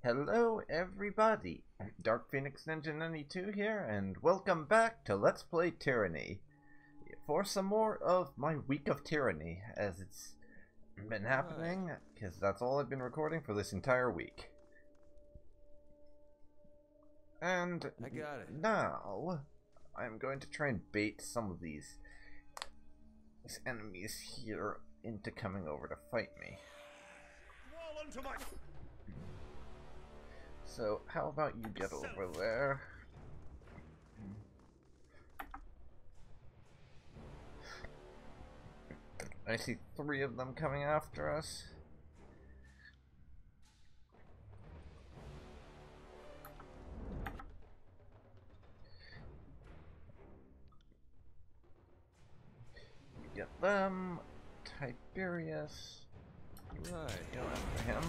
Hello everybody, DarkPhoenix Ninja 92 here, and welcome back to Let's Play Tyranny. For some more of my week of Tyranny, as it's been happening, because that's all I've been recording for this entire week. And I got it. now, I'm going to try and bait some of these enemies here into coming over to fight me. Wall onto my... So, how about you get over there? I see 3 of them coming after us. You get them. Tiberius. Right. Go after him.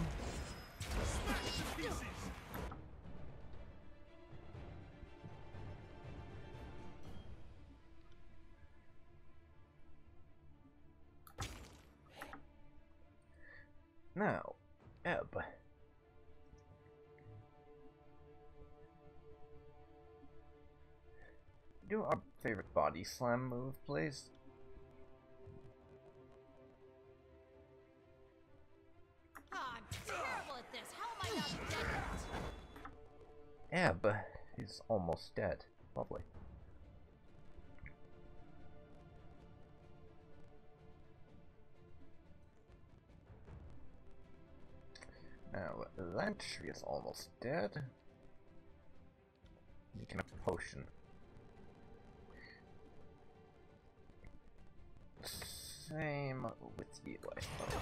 Now, Ebb. Do our favorite body slam move, please. I'm terrible at this. How am I not dead yet? Ebb is almost dead. Lovely. Now, Lantry is almost dead. You can have a potion. Same with you, I suppose.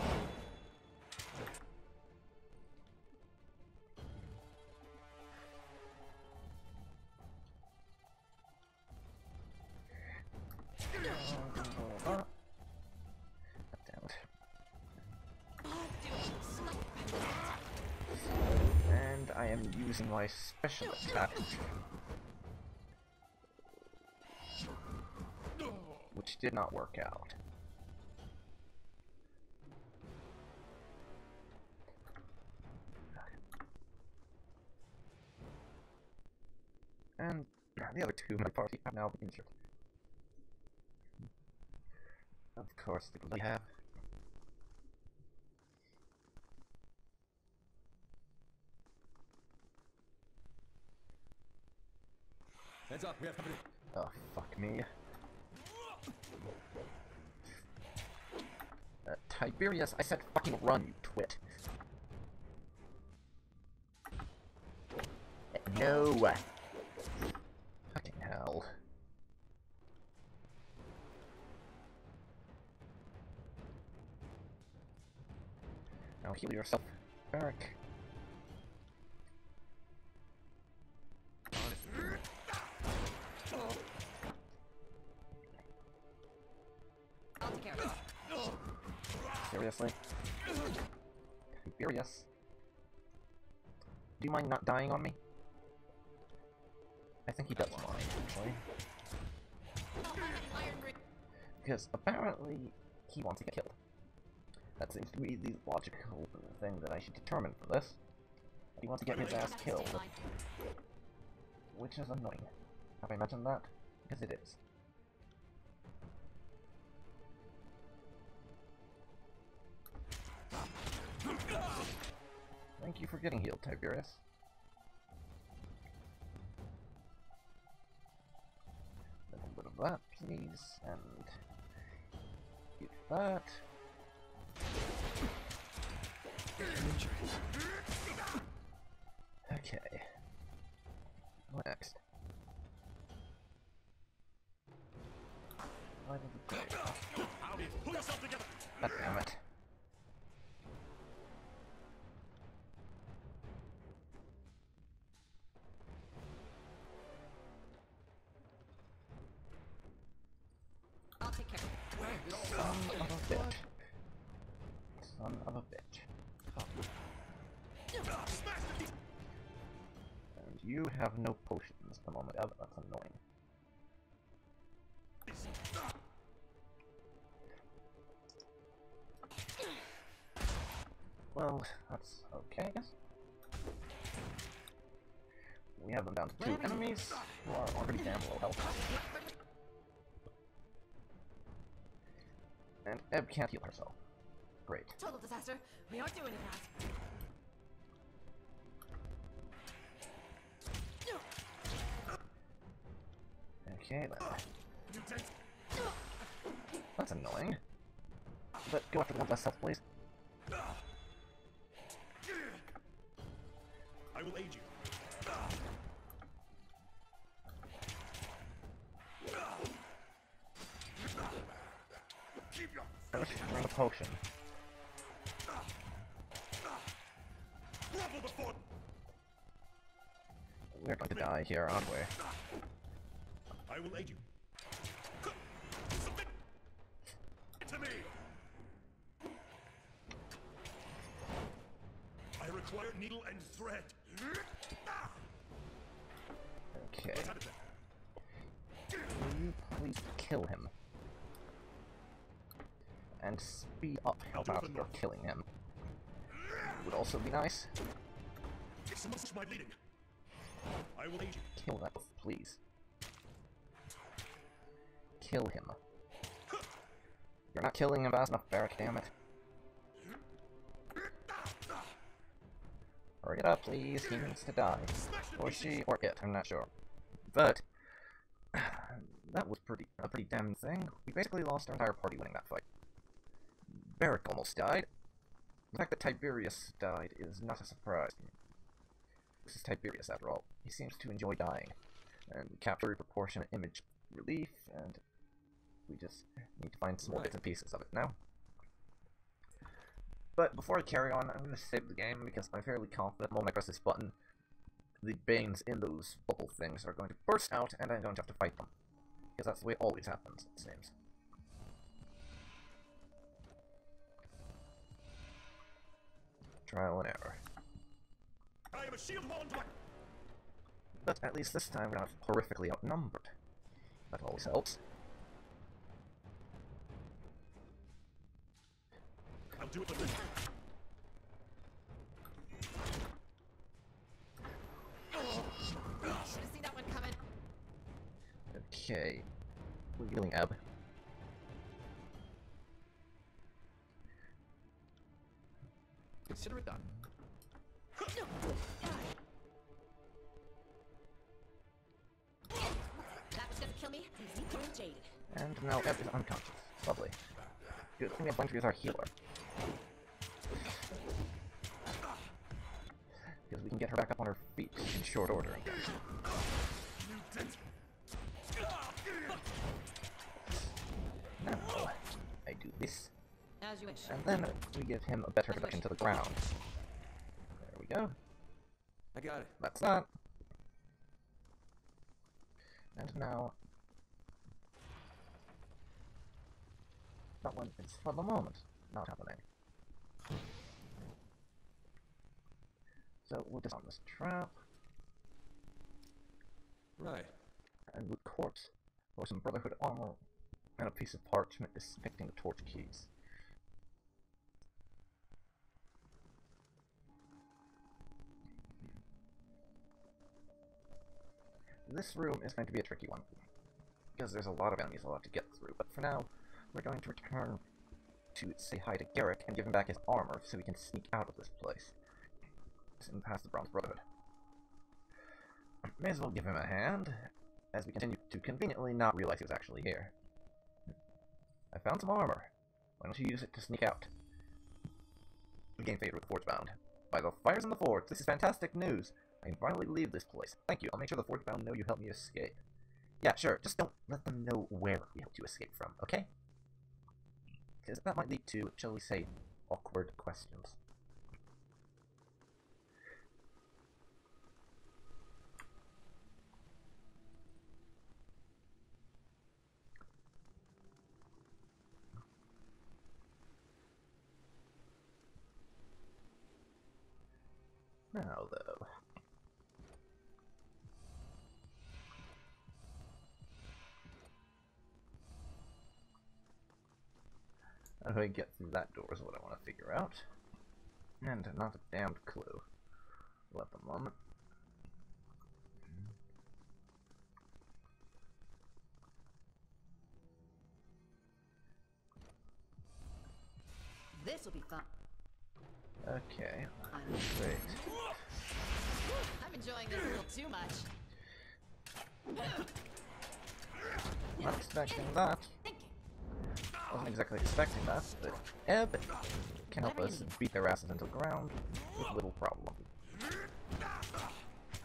Damn it. And I am using my special attack, which did not work out. And the other 2 of my party have now been injured. Of course, they have. Heads up, we have company. Oh, fuck me. Tiberius, I said fucking run, you twit. No! Fucking hell. Now heal yourself, Barrack. I'll take care of it. Seriously? Tiberius? Do you mind not dying on me? I think he does mind, actually. Because apparently he wants to get killed. That seems to be the logical thing that I should determine for this. He wants to get his ass killed. Which is annoying. Have I mentioned that? Because it is. Thank you for getting healed, Tiberius. A little bit of that, please, and get that. Okay. What next? Why did it go? God damn it. I'll take care of it. Son of a bitch. Son of a bitch. And you have no potions at the moment. Oh, that's annoying. Well, that's okay, I guess. We have them down to 2 enemies who are already damn low health. And Eb can't heal herself. Great. Total disaster. We aren't doing it fast. Okay then. That's annoying. But go after the one less health, please. I will aid you. Keep your Let's bring a potion. level before. We're going to die here, aren't we? I will aid you. Submit to me. I require needle and thread. Okay. Let's have it then. Will you please kill him? And speed up how fast you're killing him. Would also be nice. Someone touch my bleeding. I will aid you. Kill that, please. Kill him. You're not killing him fast enough, Barrack, damn it. Hurry it up, please. He needs to die. Or she, or it, I'm not sure. But that was a pretty damn thing. We basically lost our entire party winning that fight. Barrack almost died. The fact that Tiberius died is not a surprise. This is Tiberius, after all. He seems to enjoy dying. And we capture a proportionate image relief, and we just need to find some more bits and pieces of it now. But before I carry on, I'm going to save the game because I'm fairly confident the moment I press this button, the veins in those bubble things are going to burst out, and I'm going to have to fight them. Because that's the way it always happens, it seems. Trial and error. I am a shield wall into my... But at least this time we're not horrifically outnumbered. That always helps. I'll do it with this. Should have seen that one coming. Okay. We're healing Eb. Consider it done. That was gonna kill me. You're jaded. And now Eb is unconscious. Lovely. Good thing we have Bungie as our healer. Because we can get her back up on her feet in short order again. Now, I do this. As you wish. And then we give him a better reduction to the ground. There we go. I got it. That's that. And now... that one is, for the moment, not happening. So we'll disarm this trap, Right. and loot corpse for some Brotherhood armor, and a piece of parchment depicting the torch keys. This room is going to be a tricky one, because there's a lot of enemies I'll have to get through, but for now, we're going to return to say hi to Garrick and give him back his armor so we can sneak out of this place and past the Bronze Brotherhood. May as well give him a hand, as we continue to conveniently not realize he was actually here. I found some armor. Why don't you use it to sneak out? We gain favor with the Forgebound. By the fires in the forge, this is fantastic news. I can finally leave this place. Thank you. I'll make sure the Forgebound know you helped me escape. Yeah, sure. Just don't let them know where we helped you escape from, okay? Because that might lead to, shall we say, awkward questions. Now, though. How do I get through that door is what I want to figure out. And not a damned clue. Well, at the moment. This will be fun. Okay, great. I'm enjoying this a little too much. Not expecting that. Wasn't exactly expecting that, but Ebb can help us beat their asses into the ground with little problem.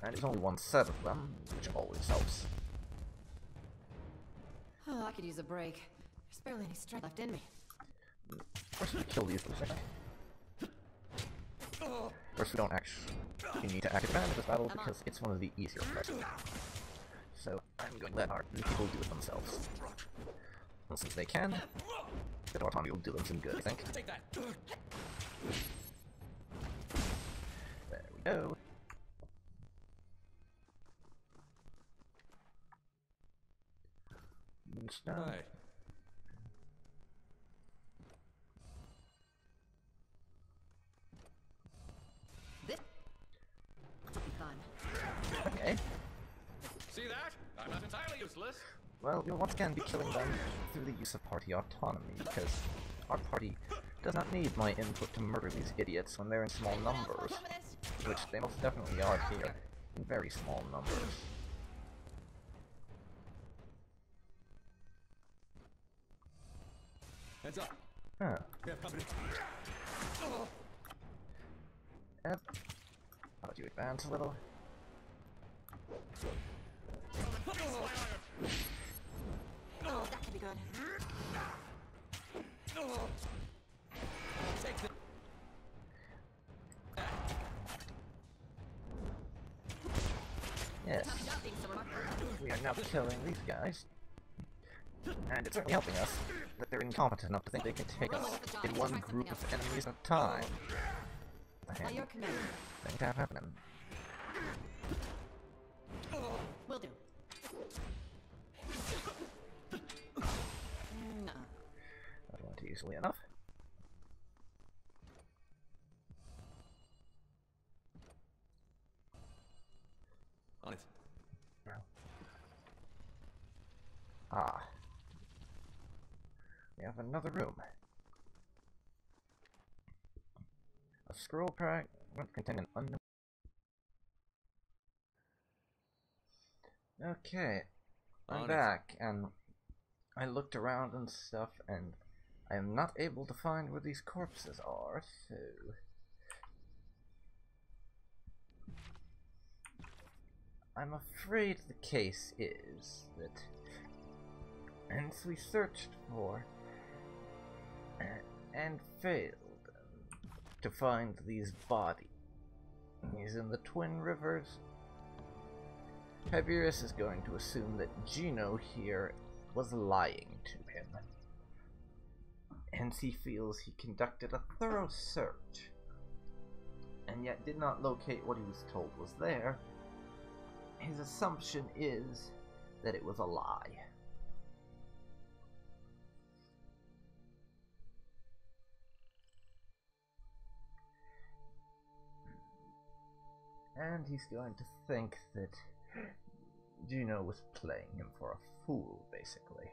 And there's only one set of them, which always helps. Oh, I could use a break. There's barely any strength left in me. First we kill these losers. First we don't actually need to act advantage this battle because it's one of the easier parts. So I'm going to let our people do it themselves. And since they can, the autonomy will do them some good, I think. Take that. There we go. Moonstone. Right. This will be fun. Okay. See that? I'm not entirely useless. Well, you'll once again be killing them through the use of party autonomy, because our party does not need my input to murder these idiots when they're in small numbers, which they most definitely are here, in very small numbers. Heads up. Huh. We have company. Yep. How about you advance a little? Oh, that could be good. Take the. Yes. Not being so remarkable. We are now killing these guys. And it's certainly helping us that they're incompetent enough to think they can take us in one group of enemies at a time. A At handy your command. thing to have happening. Will do. No. That went easily enough. On it. Ah. We have another room. A scroll crack containing an unknown. Okay, I'm On it. back, and I looked around and stuff, and I am not able to find where these corpses are, so... I'm afraid the case is that... And so we searched for... and failed to find these bodies in the Twin Rivers. Tiberius is going to assume that Gino here was lying to him. Hence he feels he conducted a thorough search, and yet did not locate what he was told was there. His assumption is that it was a lie. And he's going to think that Gino was playing him for a fool, basically.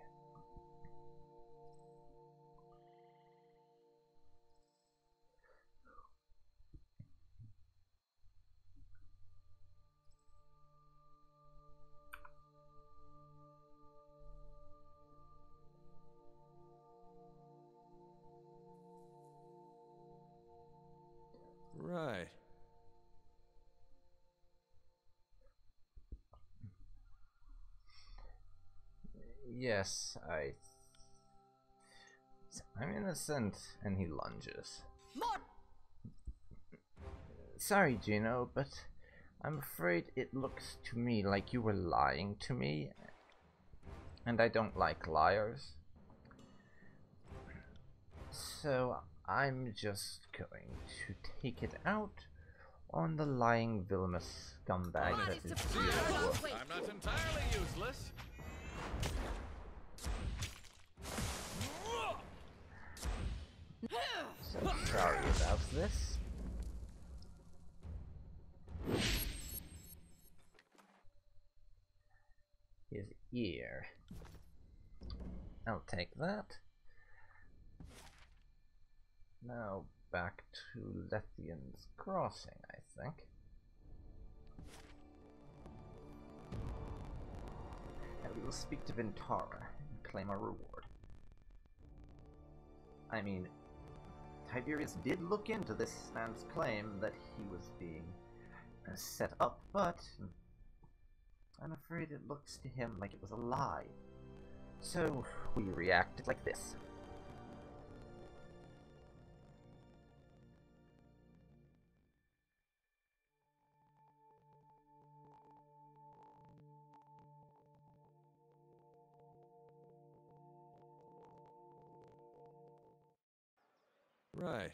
Right. Yes, I'm innocent, and he lunges. More! Sorry, Gino, but I'm afraid it looks to me like you were lying to me, and I don't like liars. So I'm just going to take it out on the lying villainous scumbag that is Gino. I'm not entirely useless. So sorry about this. His ear. I'll take that. Now back to Lethian's Crossing, I think. And we will speak to Vintara and claim our reward. I mean, Tiberius did look into this man's claim that he was being set up, but I'm afraid it looks to him like it was a lie. So we reacted like this. Right.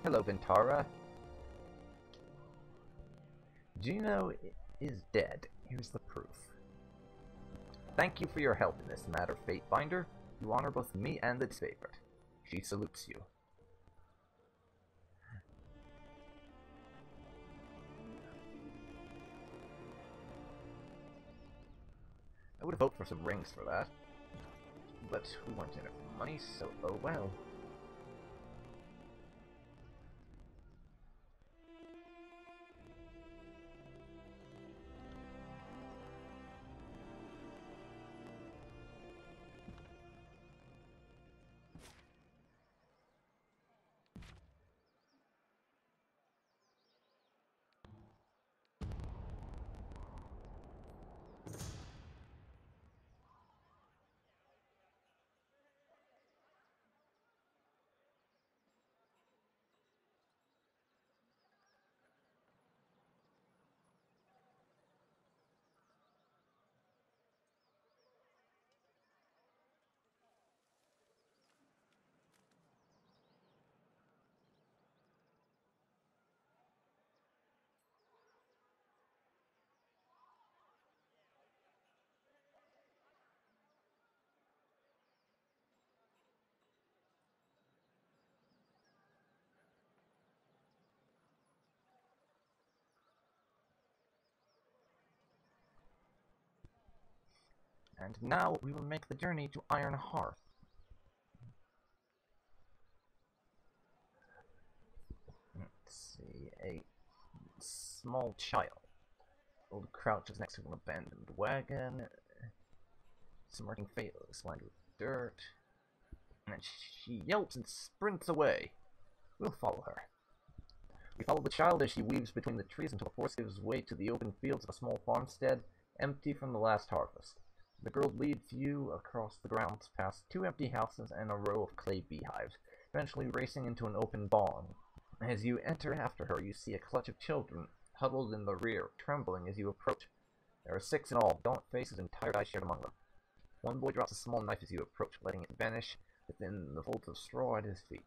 Hello, Vintara. Juno is dead. Here's the proof. Thank you for your help in this matter, Fatebinder. You honor both me and its favorite. She salutes you. I would have hoped for some rings for that. But we weren't in it for money, so oh well. And now we will make the journey to Iron Hearth. Let's see, a small child. Old crouches next to an abandoned wagon. Smirking face lined with dirt. And she yelps and sprints away. We'll follow her. We follow the child as she weaves between the trees until the forest gives way to the open fields of a small farmstead, empty from the last harvest. The girl leads you across the grounds past 2 empty houses and a row of clay beehives, eventually racing into an open barn. As you enter after her, you see a clutch of children huddled in the rear, trembling as you approach. There are 6 in all, gaunt faces and tired eyes shared among them. One boy drops a small knife as you approach, letting it vanish within the folds of straw at his feet.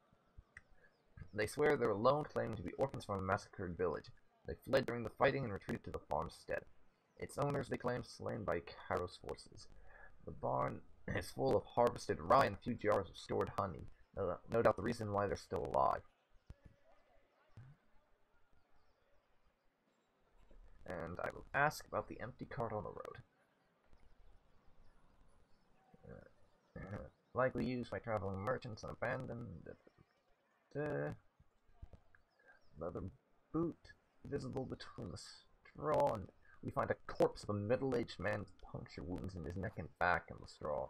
They swear they're alone, claiming to be orphans from a massacred village. They fled during the fighting and retreated to the farmstead. Its owners, they claim, slain by Kairos forces. The barn is full of harvested rye and a few jars of stored honey. No doubt the reason why they're still alive. And I will ask about the empty cart on the road. Likely used by traveling merchants and abandoned. Leather boot visible between the straw, and we find a corpse of a middle-aged man with puncture wounds in his neck and back in the straw.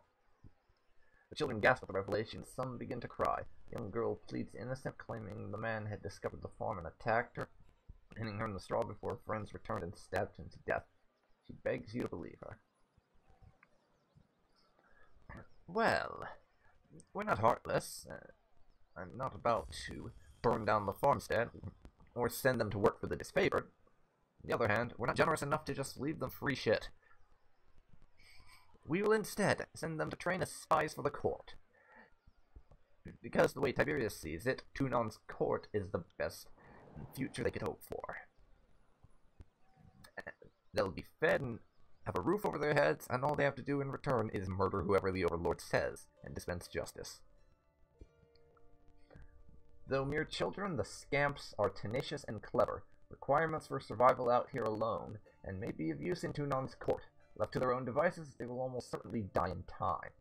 The children gasp at the revelation. Some begin to cry. The young girl pleads innocent, claiming the man had discovered the farm and attacked her, pinning her in the straw before her friends returned and stabbed him to death. She begs you to believe her. Well, we're not heartless. I'm not about to burn down the farmstead, or send them to work for the disfavored. On the other hand, we're not generous enough to just leave them free shit. We will instead send them to train as spies for the court. Because the way Tiberius sees it, Tunon's court is the best future they could hope for. They'll be fed and have a roof over their heads, and all they have to do in return is murder whoever the Overlord says, and dispense justice. Though mere children, the scamps are tenacious and clever. Requirements for survival out here alone, and may be of use in Tunon's court. Left to their own devices, they will almost certainly die in time.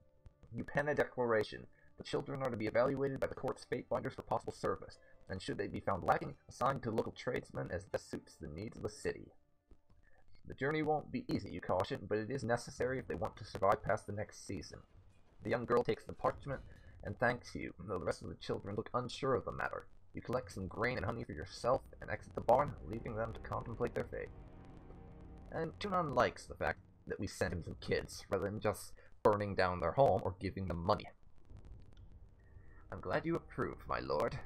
You pen a declaration. The children are to be evaluated by the court's fate finders for possible service, and should they be found lacking, assigned to local tradesmen as best suits the needs of the city. The journey won't be easy, you caution, but it is necessary if they want to survive past the next season. The young girl takes the parchment and thanks you, though the rest of the children look unsure of the matter. You collect some grain and honey for yourself and exit the barn, leaving them to contemplate their fate. And Tunon likes the fact that we send him some kids, rather than just burning down their home or giving them money. I'm glad you approve, my lord.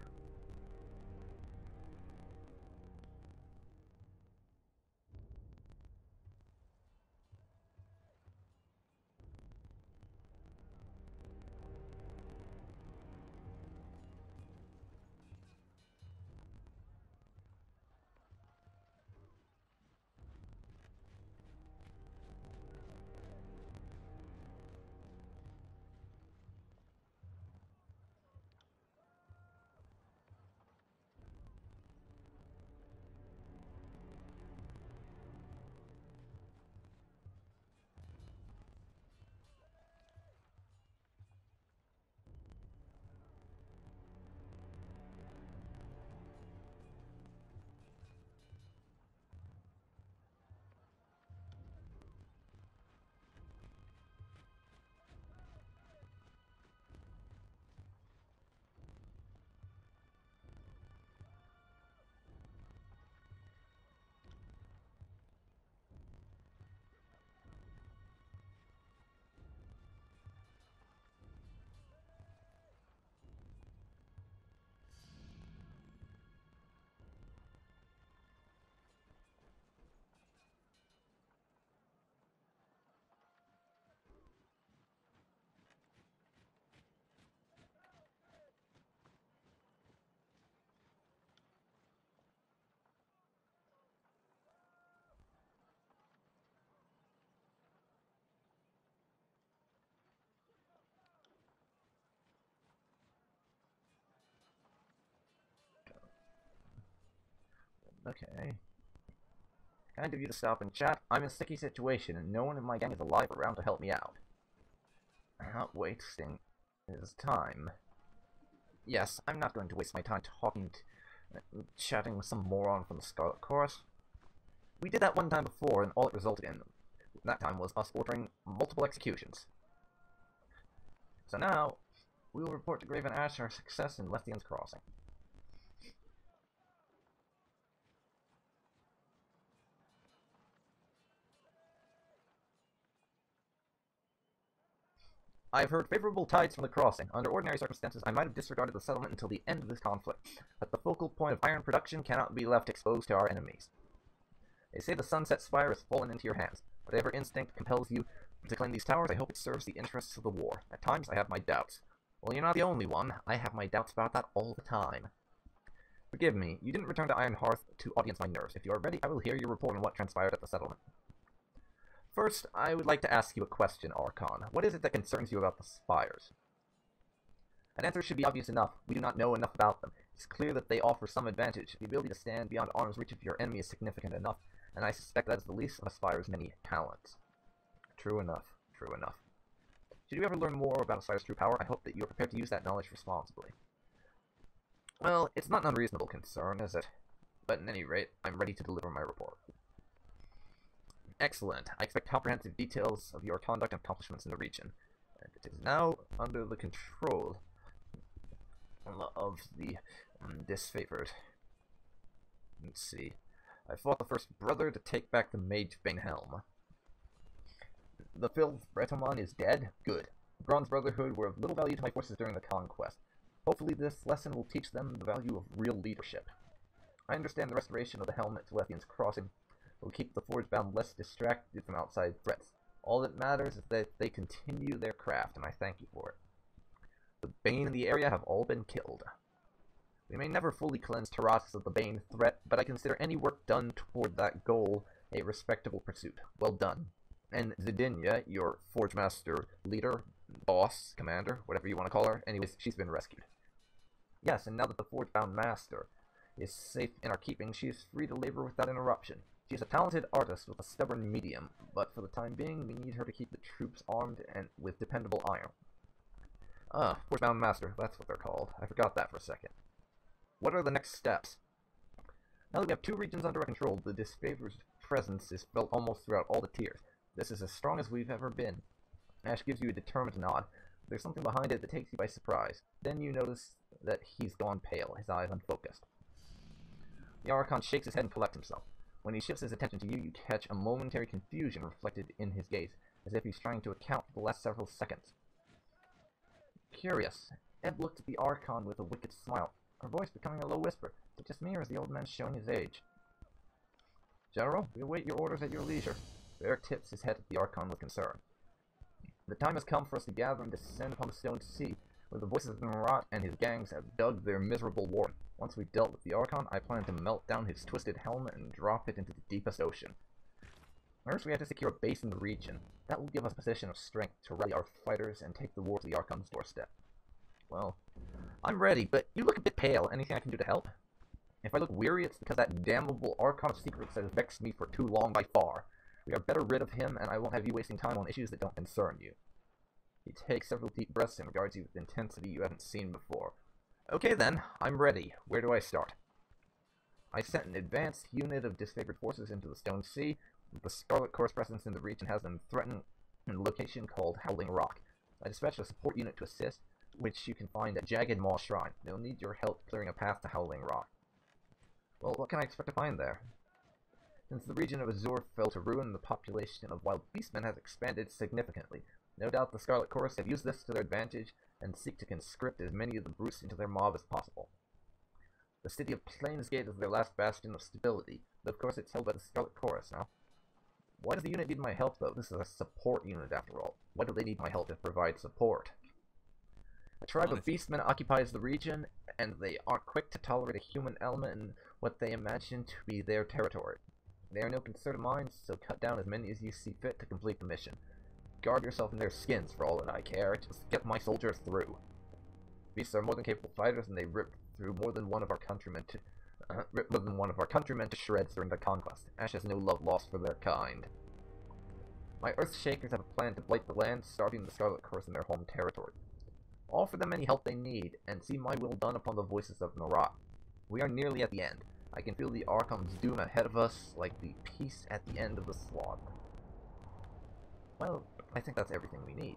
Okay. Kind of you to stop and chat. I'm in a sticky situation, and no one in my gang is alive around to help me out. Not wasting his time. Yes, I'm not going to waste my time chatting with some moron from the Scarlet Chorus. We did that one time before, and all it resulted in that time was us ordering multiple executions. So now, we will report to Graven Ash our success in Lethian's Crossing. I have heard favorable tides from the crossing. Under ordinary circumstances, I might have disregarded the settlement until the end of this conflict, but the focal point of iron production cannot be left exposed to our enemies. They say the Sunset Spire has fallen into your hands. Whatever instinct compels you to claim these towers, I hope it serves the interests of the war. At times, I have my doubts. Well, you're not the only one. I have my doubts about that all the time. Forgive me, you didn't return to Iron Hearth to audience my nerves. If you are ready, I will hear your report on what transpired at the settlement. First, I would like to ask you a question, Archon. What is it that concerns you about the spires? An answer should be obvious enough. We do not know enough about them. It's clear that they offer some advantage. The ability to stand beyond arm's reach of your enemy is significant enough, and I suspect that is the least of a spire's many talents. True enough. True enough. Should you ever learn more about a spire's true power, I hope that you are prepared to use that knowledge responsibly. Well, it's not an unreasonable concern, is it? But at any rate, I'm ready to deliver my report. Excellent. I expect comprehensive details of your conduct and accomplishments in the region. And it is now under the control of the disfavored. Let's see. I fought the first brother to take back the Magebane Helm. The fifth Bretomon is dead? Good. The Bronze Brotherhood were of little value to my forces during the conquest. Hopefully this lesson will teach them the value of real leadership. I understand the restoration of the helmet to Lethian's Crossing will keep the Forge-bound less distracted from outside threats. All that matters is that they continue their craft, and I thank you for it. The Bane in the area have all been killed. We may never fully cleanse Tyranny of the Bane threat, but I consider any work done toward that goal a respectable pursuit. Well done. And Zidinia, your Forge Master leader, boss, commander, whatever you want to call her, anyways, she's been rescued. Yes, and now that the Forge-bound Master is safe in our keeping, she is free to labor without interruption. She is a talented artist with a stubborn medium, but for the time being, we need her to keep the troops armed and with dependable iron. Forge-bound Master, that's what they're called. I forgot that for a second. What are the next steps? Now that we have 2 regions under our control, the disfavored presence is felt almost throughout all the tiers. This is as strong as we've ever been. Ash gives you a determined nod. There's something behind it that takes you by surprise. Then you notice that he's gone pale, his eyes unfocused. The Archon shakes his head and collects himself. When he shifts his attention to you, you catch a momentary confusion reflected in his gaze, as if he's trying to account for the last several seconds. Curious. Ed looked at the Archon with a wicked smile, her voice becoming a low whisper. Is it just me, or is the old man showing his age? General, we await your orders at your leisure. Bear tips his head at the Archon with concern. The time has come for us to gather and descend upon the Stone Sea, where the voices of Marat and his gangs have dug their miserable warren. Once we've dealt with the Archon, I plan to melt down his twisted helmet and drop it into the deepest ocean. First, we have to secure a base in the region. That will give us a position of strength to rally our fighters and take the war to the Archon's doorstep. Well, I'm ready, but you look a bit pale. Anything I can do to help? If I look weary, it's because that damnable Archon of Secrets has vexed me for too long by far. We are better rid of him, and I won't have you wasting time on issues that don't concern you. He takes several deep breaths and regards you with intensity you haven't seen before. Okay then, I'm ready. Where do I start? I sent an advanced unit of disfavored forces into the Stone Sea. The Scarlet Corps presence in the region has them threatened in a location called Howling Rock. I dispatched a support unit to assist, which you can find at Jagged Maw Shrine. They'll need your help clearing a path to Howling Rock. Well, what can I expect to find there? Since the region of Azure fell to ruin, the population of wild beastmen has expanded significantly. No doubt the Scarlet Chorus have used this to their advantage and seek to conscript as many of the brutes into their mob as possible. The city of Plainsgate is their last bastion of stability, but of course it's held by the Scarlet Chorus now. Why does the unit need my help, though? This is a support unit, after all. Why do they need my help to provide support? A tribe of beastmen occupies the region, and they are quick to tolerate a human element in what they imagine to be their territory. They are no concern of mine, so cut down as many as you see fit to complete the mission. Guard yourself in their skins for all that I care. Just get my soldiers through. Beasts are more than capable fighters, and they ripped through more than one of our countrymen to shreds during the conquest. Ash has no love lost for their kind. My Earthshakers have a plan to blight the land, starting the Scarlet Curse in their home territory. Offer them any help they need, and see my will done upon the voices of Marat. We are nearly at the end. I can feel the Archon's doom ahead of us, like the peace at the end of the slaughter. Well, I think that's everything we need.